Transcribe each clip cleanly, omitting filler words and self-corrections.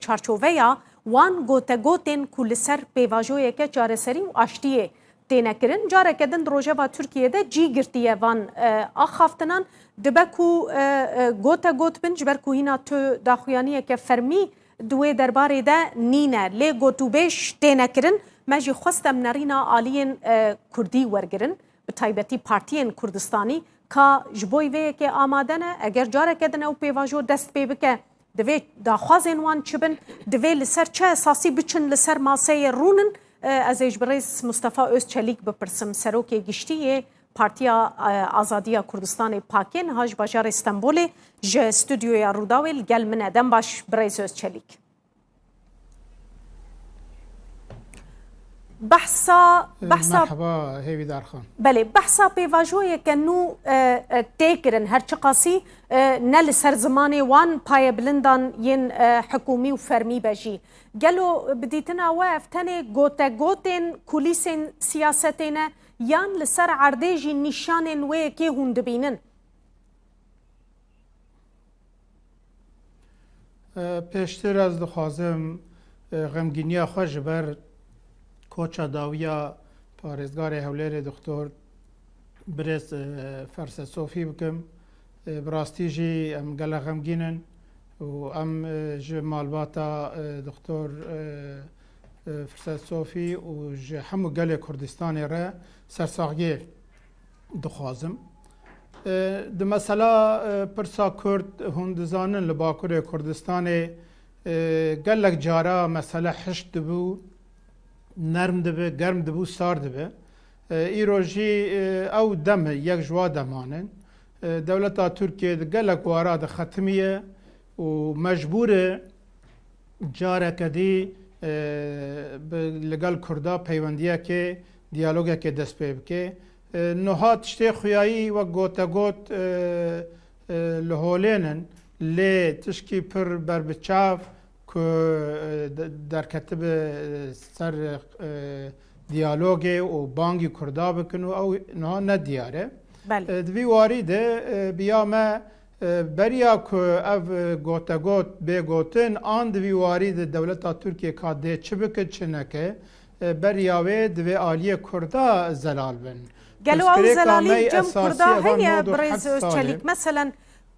çarçoveya wan gotegotên ku li ser pêvajoyeke çareserî û aştiyê têne kirin. Careke din rojeva Tirkiyeyê cî girtiye van axaftinan dibe ku gotegot bin ji ber ku hîna tu daxuyaniyeke fermî di wê derbarê de nîne. Lê gotûbêj têne kirin. Me jî xwestem nerîna aliyên Kurdî wergirin, bi taybetî partiyên Kurdistanî ka ji bo vêyekê amade ne. Eger careke din ew pêvajo dest pê bike, divê daxwazên wan çi bin, divê li ser çi esasî biçin li ser maseyê rûnin. Ez ê ji birêz Mustafa Ozçelîk bipirsim, Serokê Giştiyê Partiya Azadiya Kurdistanê Pakê niha ji bajarê Stenbolê ji stüdyoya Rûdawê li gel min e. Dem baş birêz Ozçelîk. مرحبا هیوی دارخان. بله بحثا پیواژویه که نو تیکرن هر چه قاسی نل سر زمان وان پای بلندان ین حکومی و فرمی بجی. گلو بدیتنا وفتنه گوتن کولیسین سیاستینه یان لسر عردیجی نشانن وی که هون دبینن. پیشتر از دخوازم غمگینی خوش بر کوچا داویا پارێزگارê hewlêrê دکتۆر birêz Ferse Sofî bikim. Bi rastî jî em gelek xemgînin û em ji malbata diktor Ferse Sofî û ji hemû gelê Kurdistanê re sersaxiyê dixwazim. Di mesela pirsa Kurd hûn dizanin li Bakurê Kurdistanê gelek cara mesele hişt dibû, نرم دبه، گرم دبو، سار دبه. ایروژی او دمه یک جوا دمانن. دولت ترکیه دگلک وارا د ختمیه و مجبوره جاره کدی لگل کردا پیوندیه که دیالوگه که دست پی بکه. نهات شتی خویایی و گوتا گوت لهولینن لی تشکی پر بر بچاف که در کتب سر دیالوگی و بانگی کردا بکن و او نه ندیاره. دوی واریده بیامه بریا که او گوتا گوت به گوتن آن دوی واریده دولت ترکیه کاده چه بکن چه نکه بریاوه دوی عالیه کردا زلال بن. گلو او زلالی جم کردا هیا برز Ozçelîk مثلا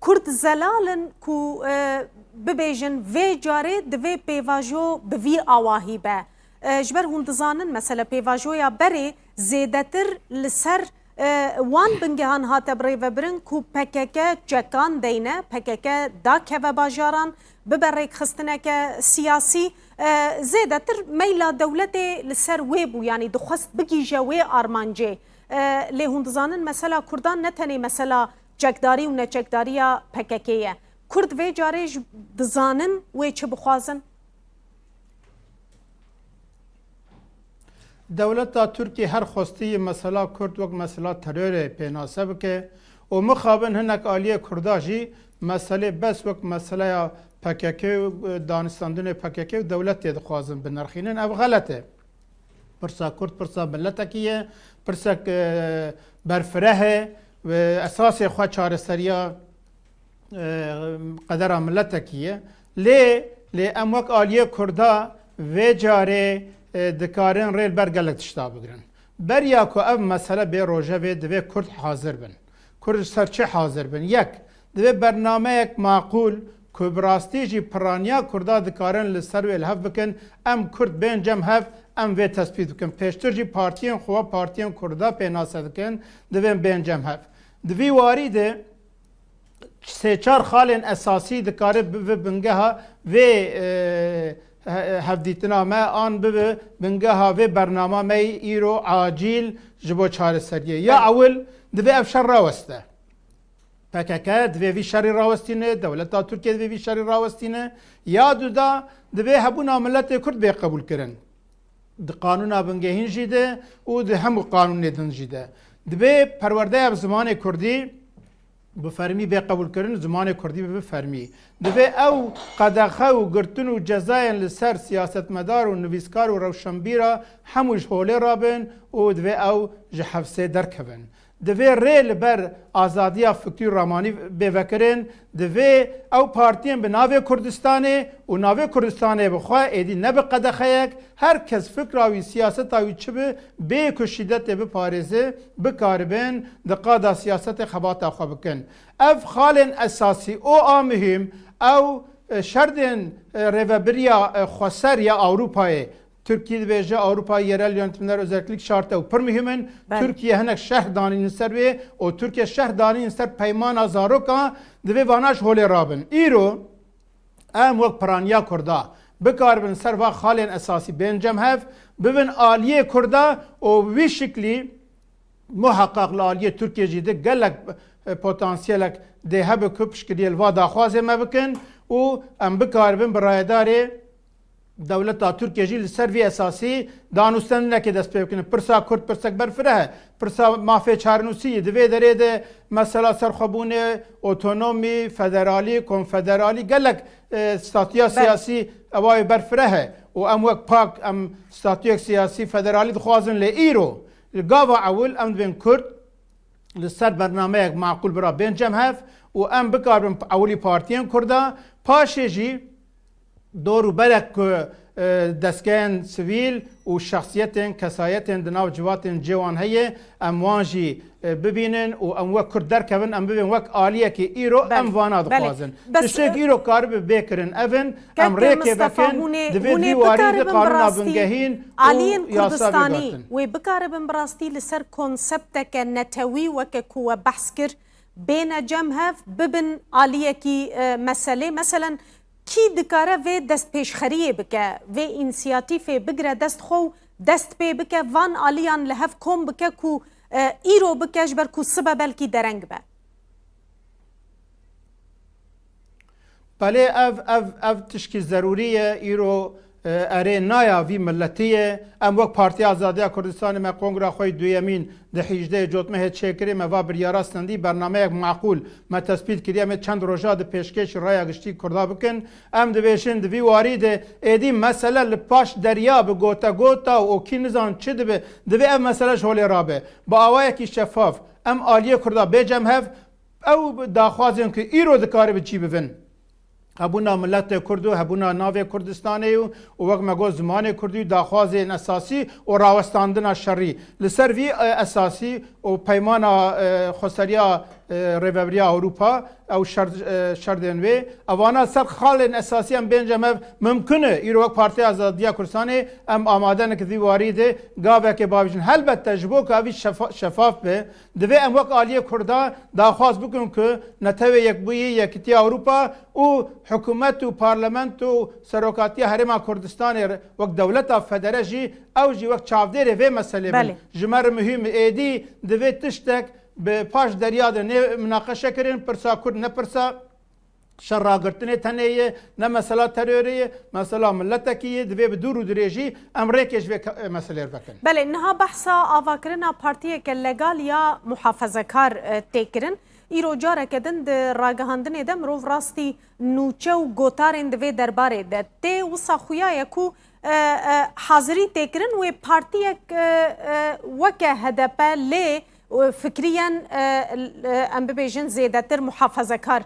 کرد زلالن کو ببیجن وی جاره دوی پیواژو به وی آواهی به جبر هون دزانن مثلا پیواژویا بری زیدتر لسر وان بنگهان هاته بری و برن کو پککه جکان دینه پککه دا که و باجاران ببریک خستنه که سیاسی زیدتر میلا دولت لسر وی بو یعنی دخواست بگیجه وی آرمانجه لی هون دزانن مثلا کردان نتنی مثلا جکداری و نچکداریا پککیه کرد وی جارج دزانن وی چه بخوازن؟ دولت ترکیه هر خواستی مثلا کرد وقت مثلا ترور پیناسه بکه و مخابن هنک آلیه کرداجی مسئله بس وقت مسئله پککه دانستاندن پککه و دولت تید خوازن بنرخینن او غلطه. پرسا کرد پرسا ملتکیه پرسا برفره و اساس خواه چارەسەریە قدر ملتکیه لی ام وک آلیه کردا و جاره دکارن ریل برگلک تشتا بگرن بریا که او مسئله به روژه و دوی کرد حاضر بن کرد سرچه حاضر بن یک دوی برنامه یک معقول که براستی جی پرانیا کردا دکارن لسر و الهف بکن ام کرد بین جم هف ام وی تثبیت بکن پیشتر جی پارتیان خواه پارتیان کردا پیناسه دکن دوی بین جم هف دوی واریده سه چار خالن اساسی دکاره به بنگه ها و هفدیتنا ما آن به بنگه ها و برنامه می ایرو عاجل جبو چارەسەریە یا اول دوی افشار راوسته پککه دوی وی شری راوستینه دولت ترکیه دوی وی شری راوستینه یا دودا دوی هبونا ملت کرد به قبول کرن د قانون بنگه هین جیده و د همو قانون ندن جیده دوی پرورده اب زمان کردی بفرمی به قبول کردن زمان کردی به فرمی دوی او قدخه و گرتن و جزاین لسر سیاست مدار و نویسکار و روشنبیرا هموش حوله رابن و دوی او جحفسه درکبن divê rê li ber azadiya fikrî û ramanî bêvekirin, divê ew partiyên bi navê Kurdistanê û navê Kurdistanê bixwe êdî ne bi qedexeyek, herkes fikra wî siyaseta wî çi bi bê ku şîdetê biparêze bikaribin di qada siyasetê xebata xwe bikin. Ev xalên esasî o a mühim ew şerdên rêveberiya xweser ya Avrupayê Türkiye dibêje Avrupa yerel yönetimler özellikle şart ew pir mühim in. Türkiye hinek şerh danînin ser wê û Türkiye şerh danînin ser peymana zaroka divê vana ji holê rabin. Îro em wek piraniya Kurda bikaribin ser va xalên esasî bên cemhev bibin aliyê Kurda û wî şiklî muheqqaq li aliyê Türkiye jî de gelek potansiyelek dê hebe ku piştgiriyê li va daxwazê me bikin û em bikaribin bi rayedarê Devleta Türkiye jî li ser vî esasî danûstenekê dest pê bikin. Pirsa Kurd pirsek berfire he. Pirsa mafê çarnûsiyê divê derê de mesela serxwebûnê, otonomî, federalî, konfederalî gelek statuya siyasî ewa berfire he. û em wek pak em statuyek siyasî federalî dixwazin lê îro li gava ewil em dibên Kurd li ser bernameyek maqûl bira bên cemhev û em bikaribin ewilî partiyên Kurda paşê jî دوروبرek ku destgehên sivîl û şexsiyetên kesayetên di nav civatên cêwan heye em wan jî bibînin û em wek Kurd derkevin em bibin wek aliyekê îro em vana dixwazin. Tiştek îro karibe bêkirin evin em rêkê vekin divê vî warî di qanûna bingehîn aliyên Kurdistanî wê bikaribin bi rastî li ser konsepteke netewî weke ku we behs kir bêne cemhev bibin aliyekî meselê meselen کی dikare vê destpêşxeriyê bike, vê înisiyatîfê bigire dest xwe û dest pê bike van aliyan li hev kom bike ku îro bike ji ber ku sibe belkî dereng be. Belê ev tişkî zerûrî ye îro erê naya vî milletî ye em wek Partiya Azadiya Kurdistanê me kongra xwe duyemîn di 18 Cotmehê çêkirê me va biryara stendî bernameyek maqûl me tespît kiriye me çend roja di pêşkêş raya giştî Kurda bikin em dibêjin di vî warî de êdî mesele li paş derya bi gota û kî nizan çi dibe divê ev mesele ji holê rabe bi awayekî şeffaf em aliyê Kurda bêcem hev ew daxwazên ku îro dikaribe çî bivin hebûna milletê Kurd û hebûna navê Kurdistanê û wek me got zimanê Kurdî daxwazên esasî û rawestandina şerî li ser vî esasî û peymana xweseriya rêveberiya Ewropa ew şerdên wê evana ser xalên esasî em bên cemev mimkin e îro wek Partiya Azadiya Kurdistanê em amadenek vî warî de gavekê bavîjin helbette ji bo ka vî şeffaf be divê em wek aliyê Kurda daxwaz bikin ku netewê yekbûyî yekîtiya Ewropa û hikûmet û parlament û serokatiya Herêma Kurdistanê wek dewleta federe jî ew jî wek çavdêrê vê meselê bin ji me re mühim êdî divê tiştek bi paş derya de nê münaqeşe kirin pirsa Kurd ne pirsa şerragirtinê tenê ye ne mesela terörê ye mesela milletekî ye divê bi dûr û dirê jî em rêkê ji vê meselê bikin. Belê niha behsa avakirina partiyeke legal ya muhafezekar têkirin îro careke din di ragihandinê de mirov rastî nûçe û gotarên divê derbarê de tê wisa xuya ye ku hazirî têkirin wê partiyek weke HDP lê fikriyen em bibêjin zêdetir muhafezekar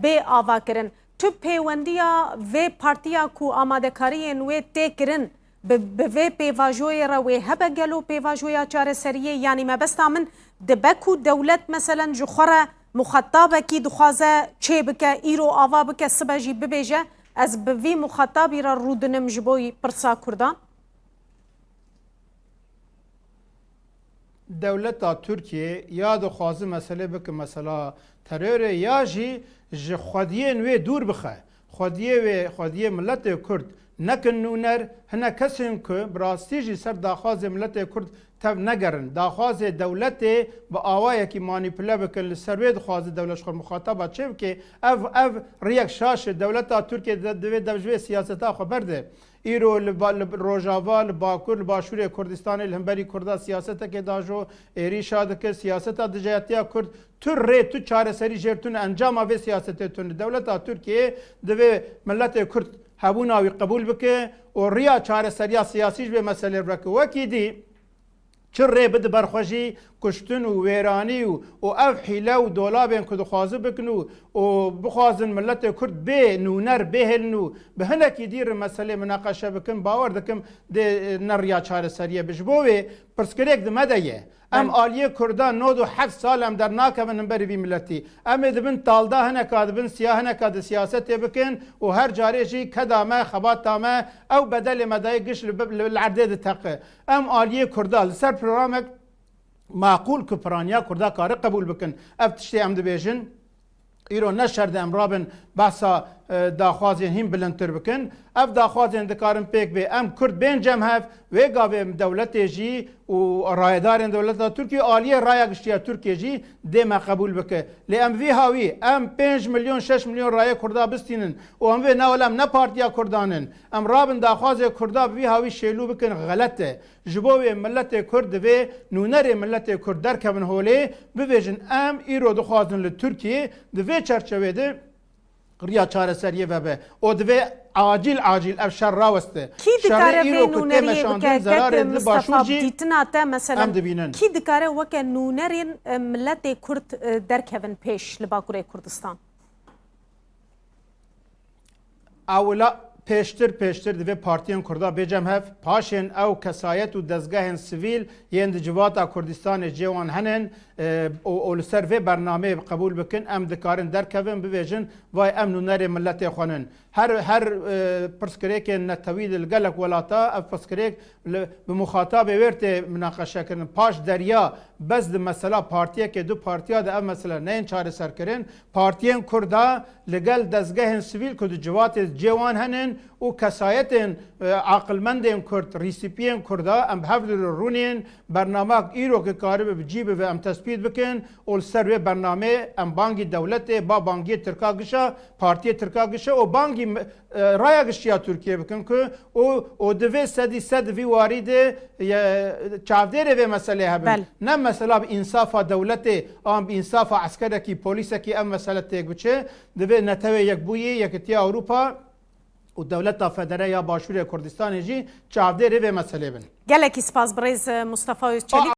bê avakirin. Tu pêwendiya vê partiya ku amadekariyên wê tê kirin bi vê pêvajoyê re wê hebe gelo pêvajoya çareseriyê yanî mebesta min dibe ku dewlet meselen ji xwe re muxetabekî dixwaze çê bike îro ava bike sibe jî bibêje ez bi vî muxetabî re rûdinim ji bo pirsa Kurdan. Devleta Türkiye ya dixwaze mesele bike mesela terörê ya jî ji xwediyên wê dûr bixe xwediyê milletê Kurd nekin nûner hinek kesên ku bi rastî jî ser daxwazê milletê Kurd tev negerin daxwazê dewletê bi awayekî manîpule bikin li ser wê dixwaze dewlet ji xwe muxataba çê bike ev riyek şaş e dewleta Türkiye divê dev ji wê siyaseta xwe berde îro li Rojava li Bakur li Başûrê Kurdistanê li hemberî Kurda siyasetekê dajo êrîşa dike siyaseta dijeyetiya Kurd tu rê tu çareserî jêr tune encama vê siyasetê tune dewleta Türkiye divê milletê Kurd hebûna wî qebûl bike û riya çareseriya siyasî ji vê meselê bike wekî dî چ رێ بده بەرخۆژی کوشتن و وێرانی و ئەو حیلە و دۆلابێن کو دخوازی بکن و بخوازن ملەتێ کورد بێ نونەر بێهێن و بە هەنێکی دیرە مەسەلێ مناقەشە بکن باوەڕ دەکەم نەڕیا چارەسەریە بش بۆ وێ پرسکرێک دمەدەیە ئەم ئالیە کوردان 97 سال ئەم دەرناکەون بەرەوی ملەتی ئەمێ دەبن تاڵدا هەنێکا دەبن سیا هەنێکا دە سیاسەتێ بکن و هەر جارێژی کەدامە خەباتامە ئەو بەدەلێ مەدای گشت لە عەردێ دتەقە ئەم ئالیە کوردان لەسەر پرۆگرامێک معقول کە پرانیا کوردا کارە قبول بکن ئەف تشتێ ئەم دەبێژن ئیرۆ نەشەردە ئەم ڕابن باسا داخوازێن هیم بلندتر بکن ئەف داخوازێن دەکارن پێک بێ ئەم کورد بێنجەم هەف وێ گاوێ دەولەتێژی و ڕایدارên دەولەتا تورکی ئالیە ڕایە گشتیە تورکێژی دێمە قبول بکە لێ ئەم وی هاوی ئەم 5 ملیۆن 6 ملیۆن ڕایە کوردا بستینن و ئەم وێ ناوەلام نە پارتیا کوردانن ئەم ڕابن داخوازێ کوردا بوی هاوی شێلو بکن غەلەتە ji bo wê milletê Kurd divê nûnerê milletê Kurd derkevin holê bibêjin em îro dixwazin li Tirkiyê di vê çerçevê de riya çareseriyê vebe o divê acil ev şer raweste kî dikare vê nûneriyê bike Mustafa dîtina te mesela kî dikare weke nûnerên milletê Kurd derkevin pêş li Bakurê Kurdistan awila پێشتر divê partiyên Kurda bêcem hev paşên ew kesayet û dezgehên sivîl yên di civata Kurdistanê cêwan henin û li ser vê bernameyê qebûl bikin em dikarin derkevin bibêjin vay em nûnerê milletê xwenin her pirsgirêkên netewî li gelek welata ev pirsgirêk bi muxatabê wêr tê minaqeşekirin paş derya bez di mesela partiyekê du partiya de ev mesela neyên çareserkirin partiyên Kurda li gel dezgehên sivîl ku di civatê cêwan henin û kesayetên aqilmendên Kurd rîsipiyên Kurda em hev rûnên bernamek îrokê karibe bi cî bibe em tespît bikin û li ser vê bernamê em bangî dewletê ba bangiyê Tirka gişa partiyê Tirka gişa û bangî raya giştiya Tirkiye bikin ku û divê sedî sed vî warî de çavdêrê vê meselê hebin ne mesela bi însafa dewletê an bi însafa eskerekî polîsekî em mesele têk biçe divê netewê yekbûyî Yekîtiya Ewropa û dewleta federal ya Başûrê Kurdistanê jî çavdêrê vê meselê bin. Gelekî spas birêz Mustafa Ozçelîk.